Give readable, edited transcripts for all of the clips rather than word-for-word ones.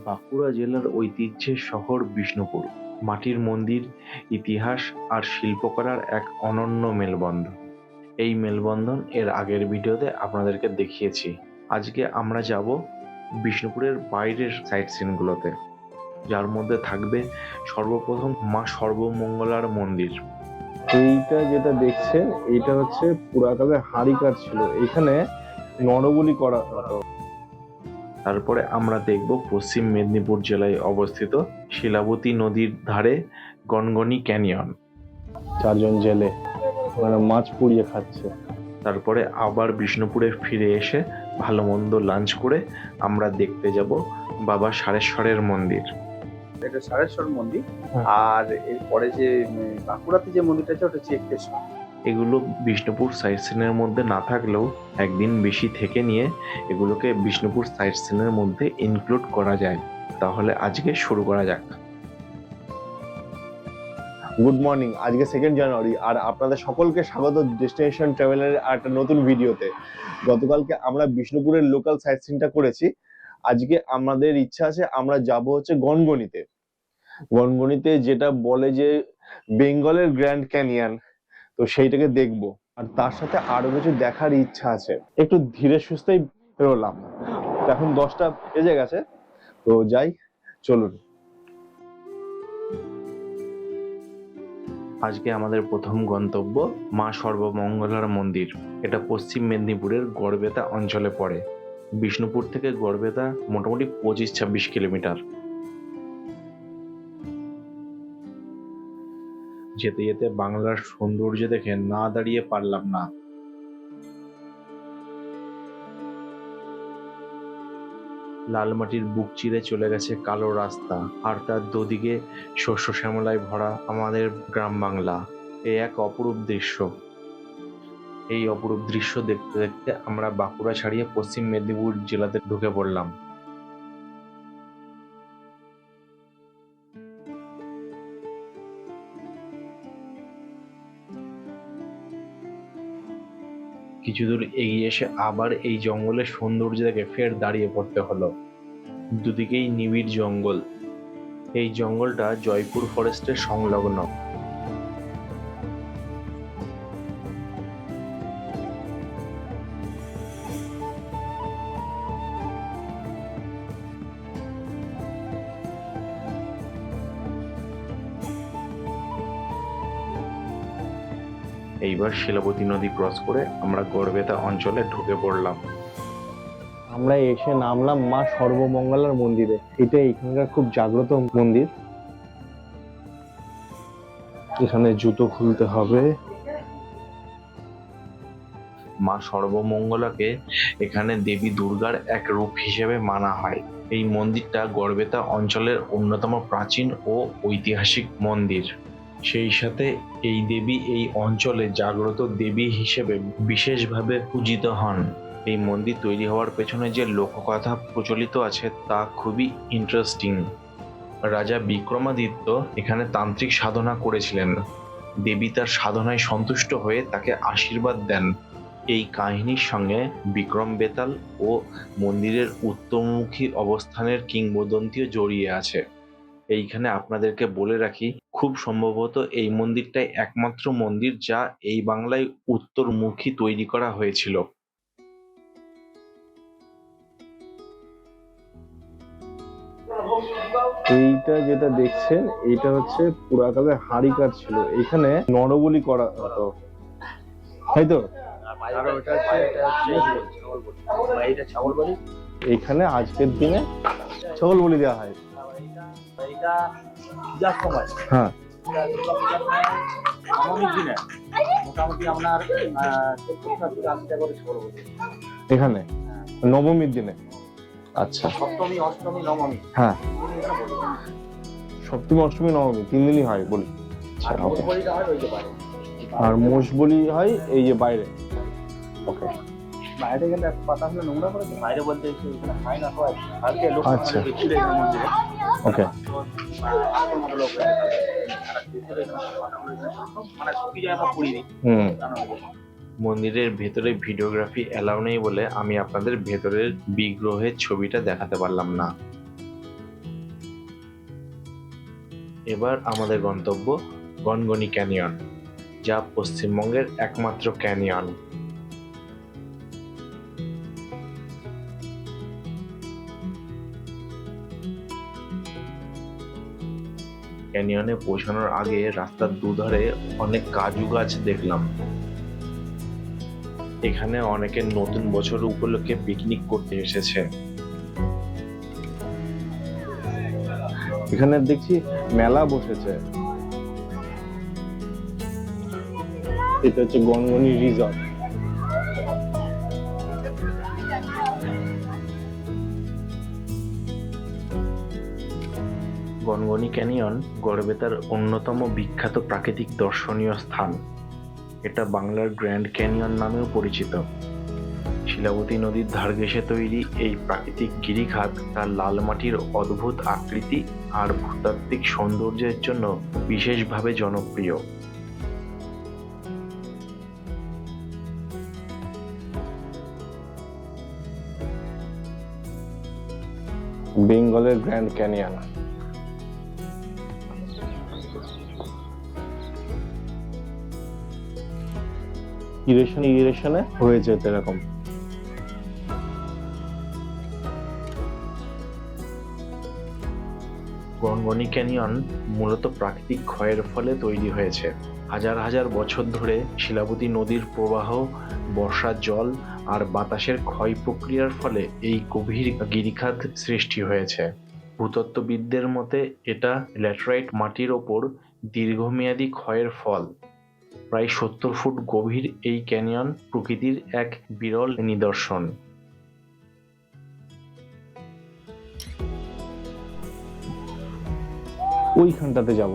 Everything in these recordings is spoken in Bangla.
বাঁকুড়া জেলার ঐতিহ্যের শহর বিষ্ণুপুর। মাটির মন্দির, ইতিহাস আর শিল্পকলার এক অনন্য মেলবন্ধন। এই মেলবন্ধন এর আগের ভিডিওতে আপনাদেরকে দেখিয়েছি। আজকে আমরা যাব বিষ্ণুপুরের বাইরের সাইট সিনগুলোতে, যার মধ্যে থাকবে সর্বপ্রথম মা সর্বমঙ্গলার মন্দির। এইটা যেটা দেখছেন এইটা হচ্ছে পুরাকালে হাড়িকার ছিল, এখানে নরবলি করা হতো। তারপরে আমরা দেখব পশ্চিম মেদিনীপুর জেলায় অবস্থিত শিলাবতী নদীর ধারে গনগনি ক্যানিয়ন। চারজন জেলে মানে মাছ পুড়িয়ে খাচ্ছে। তারপরে আবার বিষ্ণুপুরে ফিরে এসে ভালো মন্দ লাঞ্চ করে আমরা দেখতে যাব বাবা সারেশ্বরের মন্দির। এটা সারেশ্বর মন্দির। আর এরপরে যে বাঁকুড়াতে যে মন্দিরটা আছে ওটা হচ্ছে এক্তেশ্বর। এগুলো বিষ্ণুপুর সাইট সিনের মধ্যে না থাকলেও একদিন বেশি থেকে নিয়ে এগুলোকে বিষ্ণুপুর সাইট সিনের মধ্যে ইনক্লুড করা যায়। তাহলে আজকে শুরু করা যাক। গুড মর্নিং, আজকে 2 জানুয়ারি আর আপনাদের সকলকে স্বাগত ডেস্টিনেশন ট্রাভেলারের একটা নতুন ভিডিওতে। গতকালকে আমরা বিষ্ণুপুরের লোকাল সাইট সিনটা করেছি। আজকে আমাদের ইচ্ছা আছে আমরা যাব হচ্ছে গনগনিতে। গনগনিতে যেটা বলে যে বেঙ্গলের গ্র্যান্ড ক্যানিয়ন, তো সেইটাকে দেখবো। আর তার সাথে আরো কিছু দেখার ইচ্ছা আছে। একটু ধীরে সুস্থেই বেরোলাম, এখন 10টা বেজে গেছে, তো যাই, চলুন। আজকে আমাদের প্রথম গন্তব্য মা সর্বমঙ্গলার মন্দির। এটা পশ্চিম মেদিনীপুরের গড়বেতা অঞ্চলে পড়ে। বিষ্ণুপুর থেকে গড়বেতা মোটামুটি 25-26 কিলোমিটার। যেতে যেতে বাংলার সৌন্দর্য দেখে না দাঁড়িয়ে পারলাম না। লাল মাটির বুক চিরে চলে গেছে কালো রাস্তা, আর তার দুদিকে শস্য শ্যামলায় ভরা আমাদের গ্রাম বাংলা। এই এক অপরূপ দৃশ্য। এই অপরূপ দৃশ্য দেখতে দেখতে আমরা বাঁকুড়া ছাড়িয়ে পশ্চিম মেদিনীপুর জেলাতে ঢুকে পড়লাম। কিছু দূর এগিয়ে এসে আবার এই জঙ্গলের সৌন্দর্য দেখে ফের দাঁড়িয়ে পড়তে হলো। দুদিকেই নিবিড় জঙ্গল। এই জঙ্গলটা জয়পুর ফরেস্টের সংলগ্ন। এইবার শিলাবতী নদী ক্রস করে আমরা গড়বেতা অঞ্চলে ঢুকে পড়লাম। আমরা এসে নামলাম মা সর্বমঙ্গলার মন্দিরে। এটা এখানকার খুব জাগ্রত মন্দির। এখানে জুতো খুলতে হবে। মা সর্বমঙ্গলাকে এখানে দেবী দুর্গার এক রূপ হিসেবে মানা হয়। এই মন্দিরটা গড়বেতা অঞ্চলের অন্যতম প্রাচীন ও ঐতিহাসিক মন্দির। সেই সাথে এই দেবী এই অঞ্চলে জাগ্রত দেবী হিসেবে বিশেষভাবে পূজিত হন। এই মন্দির তৈরি হওয়ার পেছনে যে লোককথা প্রচলিত আছে তা খুবই ইন্টারেস্টিং। রাজা বিক্রমাদিত্য এখানে তান্ত্রিক সাধনা করেছিলেন। দেবী তার সাধনায় সন্তুষ্ট হয়ে তাকে আশীর্বাদ দেন। এই কাহিনীর সঙ্গে বিক্রম বেতাল ও মন্দিরের উত্তরমুখী অবস্থানের কিংবদন্তিও জড়িয়ে আছে। এইখানে আপনাদেরকে বলে রাখি, খুব সম্ভবত এই মন্দিরটাই একমাত্র মন্দির যা এই বাংলায় উত্তরমুখী তৈরি করা হয়েছিল। এইটা যেটা দেখছেন এইটা হচ্ছে পুরাকালে হাড়িকার ছিল, এখানে নরবলি করা হতো, তাই তো? এখানে আজকের দিনে ছাগল বলি দেওয়া হয়। হ্যাঁ, এখানে নবমীর দিনে। আচ্ছা, সপ্তমী, অষ্টমী, নবমী। হ্যাঁ, সপ্তমী, অষ্টমী, নবমী 3 দিনই হয় বলি। আর মোষ বলি হয় এই যে বাইরে। ওকে, বাইরে গেলে পাতা হলে নোংরা করে বাইরে বলতে এখানে খাই না হয় কালকে লোক আচ্ছা, ছিল মন্দিরে। ওকে। মানে সবই জায়গা পুড়িয়ে মন্দিরের ভেতরে ভিডিওগ্রাফি অ্যালাউ নেই বলে আমি আপনাদের ভেতরের বিগ্রহের ছবিটা দেখাতে পারলাম না। এবার আমাদের গন্তব্য গনগনি ক্যানিয়ন, যা পশ্চিমবঙ্গের একমাত্র ক্যানিয়ন। ক্যানিয়নে পৌঁছানোর আগে রাস্তার দুধারে অনেক কাজু গাছ দেখলাম। এখানে অনেকে নতুন বছর উপলক্ষে পিকনিক করতে এসেছে। এখানে দেখছি মেলা বসেছে। এটা হচ্ছে গনগনি রিসর্ট। গনগনি ক্যানিয়ন গড়বেতার অন্যতম বিখ্যাত প্রাকৃতিক দর্শনীয় স্থান। এটা বাংলার গ্র্যান্ড ক্যানিয়ন নামেও পরিচিত। শিলাবতী নদীর ধার ঘেঁষে তৈরি এই প্রাকৃতিক গিরিখাত তার লাল মাটির অদ্ভুত আকৃতি আর ভূতাত্ত্বিক সৌন্দর্যের জন্য বিশেষভাবে জনপ্রিয়। বেঙ্গলের গ্র্যান্ড ক্যানিয়ন। ইরেশনে হয়েছে এরকম। গনগনি ক্যানিয়ন মূলত প্রাকৃতিক ক্ষয়ের ফলে তৈরি হয়েছে। হাজার হাজার বছর ধরে শিলাবতী নদীর প্রবাহ, বর্ষার জল আর বাতাসের ক্ষয় প্রক্রিয়ার ফলে এই গভীর গিরিখাত সৃষ্টি হয়েছে। ভূতত্ত্ববিদদের মতে এটা ল্যাটেরাইট মাটির ওপর দীর্ঘমেয়াদী ক্ষয়ের ফল। প্রায় 70 ফুট গভীর এই ক্যানিয়ন প্রকৃতির এক বিরল নিদর্শন। ওইখানটাতে যাব।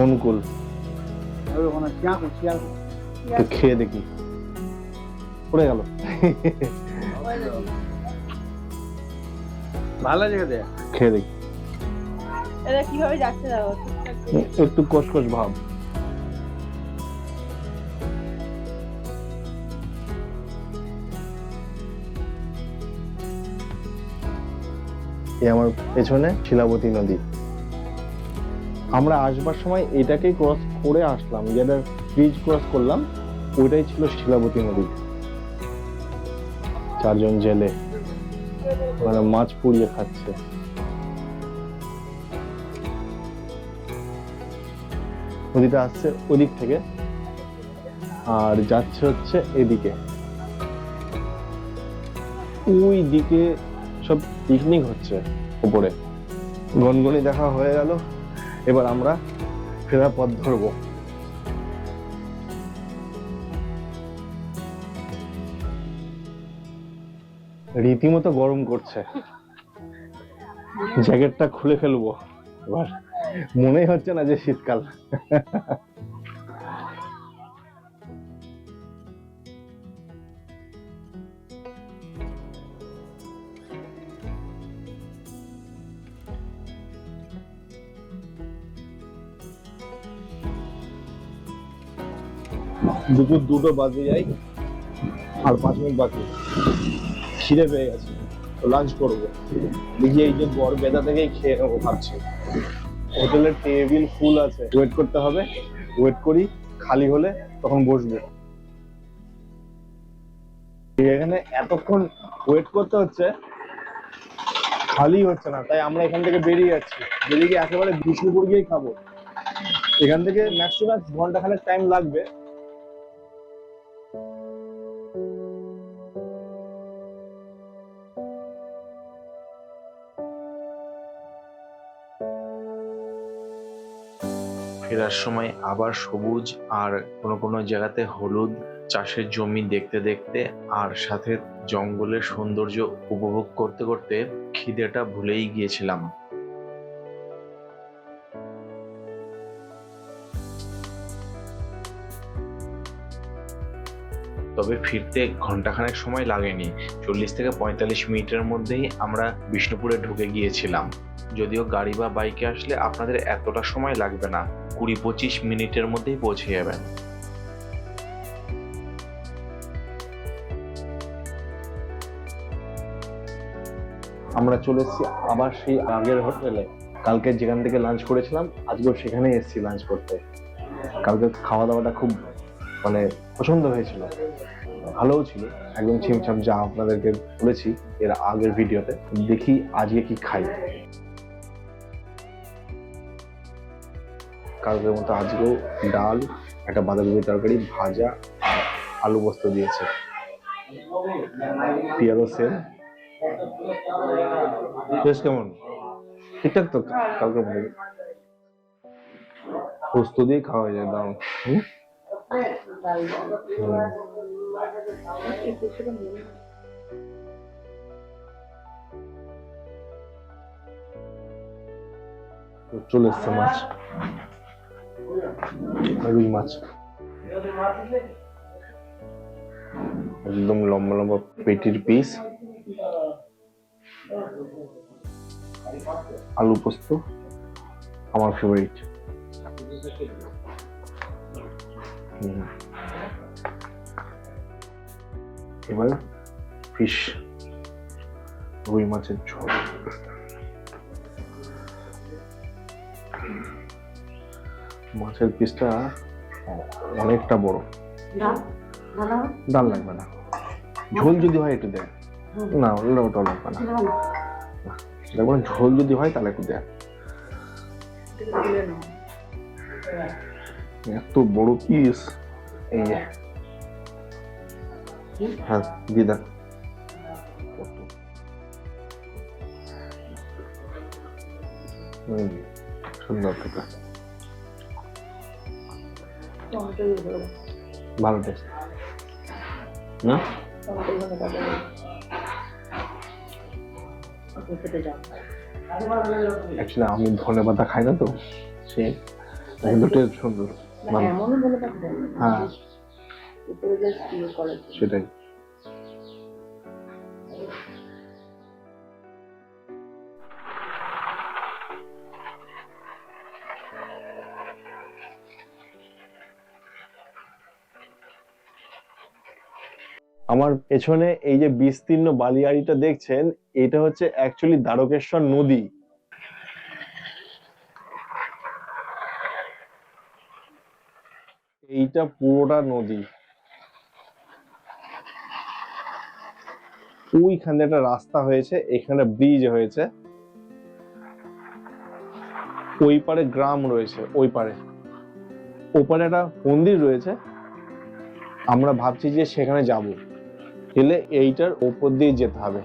অনুকূল তো খেয়ে দেখি। পড়ে গেল। ভালো জায়গা খেয়ে দেখি। এটা কিভাবে যাচ্ছে দেখো। একটু কসকস ভাব। এই আমার পেছনে শিলাবতী নদী। আমরা আসবার সময় এটাকেই ক্রস করে আসলাম, যেটা ব্রিজ ক্রস করলাম ওইটাই ছিল শিলাবতী নদী। চারজন জেলে মানে মাছ পুড়িয়ে খাচ্ছে। নদীটা আসছে ওদিক থেকে আর যাচ্ছে হচ্ছে এদিকে। ওই দিকে সব পিকনিক হচ্ছে উপরে। গনগনি দেখা হয়ে গেল, এবার আমরা ফেরার পথ ধরবো। রীতিমতো গরম করছে, জ্যাকেটটা খুলে ফেলবো এবার। মনেই হচ্ছে না যে শীতকাল। দুপুর 2টো বাজে যাই আর 5 মিনিট বাকি। খিদে পেয়ে গেছে, তো লাঞ্চ করবো। দেখি এই যে গড়বেতা থেকেই খেয়ে নেবো ভাবছি। হোটেলের টেবিল ফুল আছে, ওয়েট করতে হবে। ওয়েট করি, খালি হলে তখন বসবো। এখানে এতক্ষণ ওয়েট করতে হচ্ছে, খালি হচ্ছে না, তাই আমরা এখান থেকে বেরিয়ে যাচ্ছি। বেরিয়ে গিয়ে একেবারে বিষ্ণুপুর গিয়েই খাবো। এখান থেকে ম্যাক্স টু ম্যাক্স ঘন্টাখানেক টাইম লাগবে। ফেরার সময় আবার সবুজ আর কোনো কোনো জায়গাতে হলুদ চাষের জমি দেখতে দেখতে আর সাথে জঙ্গলের সৌন্দর্য উপভোগ করতে করতে খিদেটা ভুলেই গিয়েছিলাম। তবে ফিরতে ঘন্টাখানেক সময় লাগেনি, 40 থেকে 45 মিনিটের মধ্যেই আমরা বিষ্ণুপুরে ঢুকে গিয়েছিলাম। যদিও গাড়ি বা বাইকে আসলে আপনাদের এতটা সময় লাগবে না, 20-25 মিনিটের মধ্যেই পৌঁছে যাবেন। আমরা চলে এসেছি আবার সেই আগের হোটেলে। কালকে যেখান থেকে লাঞ্চ করেছিলাম আজকেও সেখানেই এসেছি লাঞ্চ করতে। কালকে খাওয়া দাওয়াটা খুব মানে পছন্দ হয়েছিল, ভালোও ছিল, একদম ছিমছাম যা আপনাদেরকে বলেছি এর আগের ভিডিওতে। দেখি আজকে কি খাই। কালকের মতো আজকেও ডাল, একটা বাঁধাকপি তরকারি, ভাজা আর আলু পোস্ত দিয়েছে, পেঁয়াজও সেম। টেস্ট কেমন? ঠিকঠাক তো কালকের মতো? পোস্ত দিয়ে খাওয়া যায়, দাম চলে এসছে মাছ, রুই মাছ, একদম লম্বা লম্বা পেটির পিস, আলু পোস্ত আমার ফেভারিট। এবার ফিশ, রুই মাছের ঝোল। মাছের পিসটা অনেকটা বড়, ডাল লাগবে না, ঝোল যদি হয় একটু দেয়, না ওটা লাগবে না, ঝোল যদি হয় তাহলে একটু দেয়। এত বড় পিস, এই যে হ্যাঁ দিয়ে দেন। সুন্দর খেতে, ভালো টেস্ট না? অ্যাকচুয়ালি আমি ধনে পাতা খাই না তো, সে কিন্তু টেস্ট সুন্দর, হ্যাঁ সেটাই। আমার পেছনে এই যে বিস্তীর্ণ বালিয়াড়িটা দেখছেন, এটা হচ্ছে অ্যাকচুয়ালি দ্বারকেশ্বর নদী। এইটা পুরোটা নদী। ওইখানে একটা রাস্তা হয়েছে, এখানে ব্রিজ হয়েছে, ওই পারে গ্রাম রয়েছে, ওই পারে ওপারে একটা মন্দির রয়েছে। আমরা ভাবছি যে সেখানে যাব, গেলে এইটার ওপর দিয়ে যেতে হবে।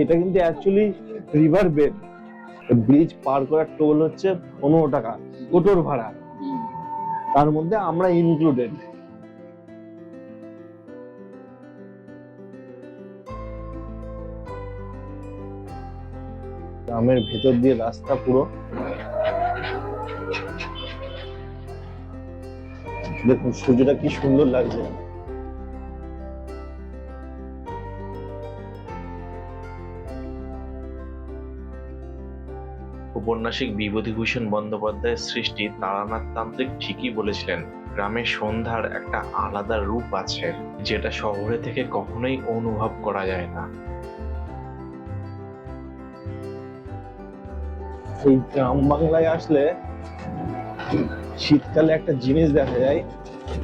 এটা কিন্তু অ্যাকচুয়ালি রিভার বেড। ব্রিজ পার করার টোল হচ্ছে 15 টাকা টোটোর ভাড়া, তার মধ্যে আমরা ইনক্লুডেড। গ্রামের ভেতর দিয়ে রাস্তা পুরো, দেখুন সূর্যটা কি সুন্দর লাগছে। ঔপন্যাসিক বিভূতিভূষণ বন্দ্যোপাধ্যায়ের সৃষ্টি তারানাথ তান্ত্রিক ঠিকই বলেছিলেন, গ্রামের সন্ধ্যার একটা আলাদা রূপ আছে, যেটা শহরে থেকে কখনোই অনুভব করা যায় না। এই গ্রাম বাংলায় আসলে শীতকালে একটা জিনিস দেখা যায়,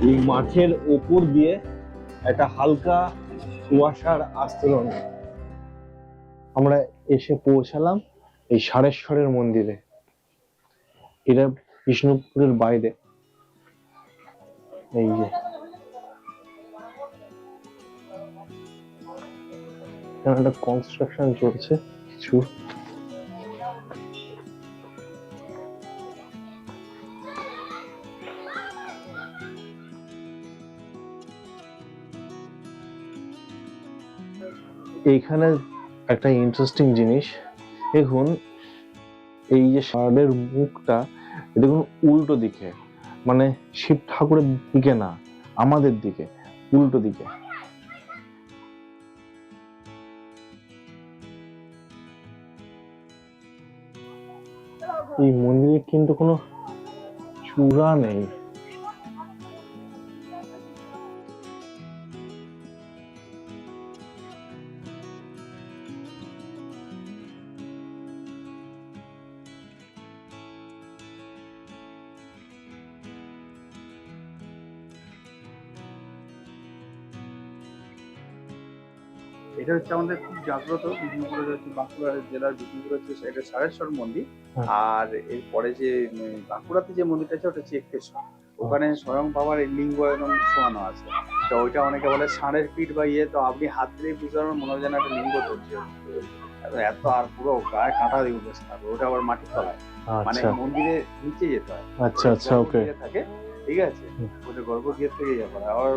এই মাঠের উপর দিয়ে একটা হালকা কুয়াশার আস্তরণ। আমরা এসে পৌঁছালাম এই সারেশ্বরের মন্দিরে। এটা বিষ্ণুপুরের বাইরে, এই যে এখানে একটা কনস্ট্রাকশন চলছে কিছু। এইখানে একটা ইন্টারেস্টিং জিনিস দেখুন, এই যে ষাঁড়ের মুখটা দেখুন উল্টো দিকে, মানে শিব ঠাকুরের দিকে না, আমাদের দিকে, উল্টো দিকে। এই মন্দিরে কিন্তু কোনো চূড়া নেই। এটা হচ্ছে আমাদের খুব জাগ্রত বিষ্ণুপুরের হচ্ছে বাঁকুড়া জেলার বিষ্ণুপুর হচ্ছে এটা সারেশ্বর মন্দির। হ্যাঁ। আর এরপরে যে বাঁকুড়াতে যে মন্দিরটা আছে ওটা হচ্ছে এক্তেশ্বর। ওখানে স্বয়ং বাবার এই লিঙ্গ একদম শোয়ানো আছে। তো ওইটা অনেকে বলে ষাঁড়ের পিঠ বা ইয়ে, তো আপনি হাত দিলেই বুঝতে পারবেন মনে হয় যেন একটা লিঙ্গ ধরছে। এত আর পুরো গায়ে কাঁটা দিয়ে উঠে থাকবে, ওটা আবার মাটির তলায়, মানে আচ্ছা মন্দিরে নিচে যেতে হয়। আচ্ছা আচ্ছা, ওকে। গর্ভগৃহে থাকে, ঠিক আছে, ওটা গর্ভগৃহ থেকে যাবে। আবার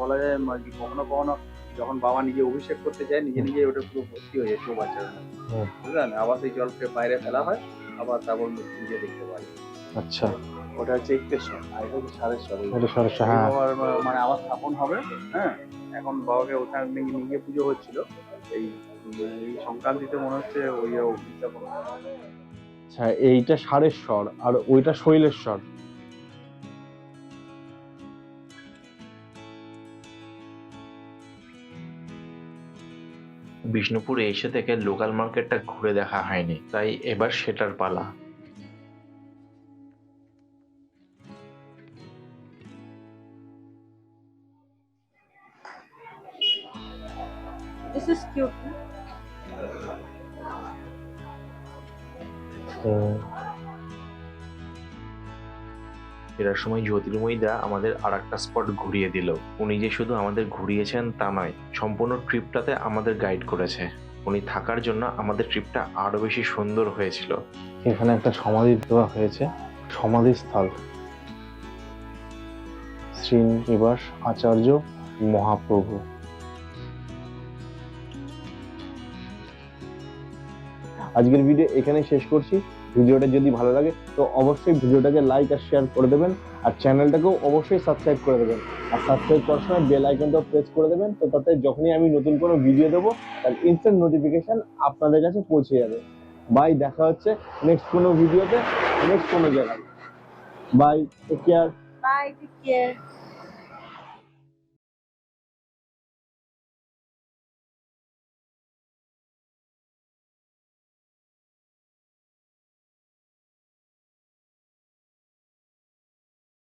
বলা যায় কখনো কখনো যখন বাবা নিজে অভিষেক করতে যায় নিজে নিজে ওটা পুরো ভর্তি হয়ে যায় কেউ বাচ্চারা, হুম। বুঝলেন? আবার সেই জলকে বাইরে ফেলা হয়, আবার তারপর নিজে দেখতে পাই। আচ্ছা, ওটা হচ্ছে এক্তেশ্বর, আর এটা হচ্ছে সারেশ্বর। এটা সরস্বতী, হ্যাঁ। বাবার মানে আবার স্থাপন হবে। হ্যাঁ, এখন বাবাকে ওখানে নিয়ে পুজো হচ্ছিল। এই এই সংক্রান্তিতে মনে হচ্ছে ওই উদযাপন হবে। আচ্ছা, এইটা সারেশ্বর আর ওইটা শৈলেশ্বর। বিষ্ণুপুরে এসে থেকে লোকাল মার্কেটটা ঘুরে দেখা হয়নি, তাই এবার সেটার পালা। This is cute. ফেরার সময় জ্যোতির্ময়ীদা আমাদের আর একটা স্পট ঘুরিয়ে দিল। উনি যে শুধু আমাদের ঘুরিয়েছেন তা নয়, সম্পূর্ণ ট্রিপটাতে আমাদের গাইড করেছে। উনি থাকার জন্য আমাদের ট্রিপটা আরো বেশি সুন্দর হয়েছিল। এখানে একটা সমাধি দেওয়া হয়েছে, সমাধিস্থল শ্রীনিবাস আচার্য মহাপ্রভু। আজকের ভিডিও এখানে শেষ করছি। ভিডিওটা যদি ভালো লাগে তো অবশ্যই ভিডিওটাকে লাইক আর শেয়ার করে দেবেন, আর চ্যানেলটাকেও অবশ্যই সাবস্ক্রাইব করে দেবেন। আর সাবস্ক্রাইব করার সময় বেল আইকনটাও প্রেস করে দেবেন, তো তাতে যখনই আমি নতুন কোনো ভিডিও দেবো তার ইনস্ট্যান্ট নোটিফিকেশন আপনাদের কাছে পৌঁছে যাবে। বাই, দেখা হচ্ছে নেক্সট কোনো ভিডিওতে, নেক্সট কোনো জায়গায়। Bye, take care. Bye, take care.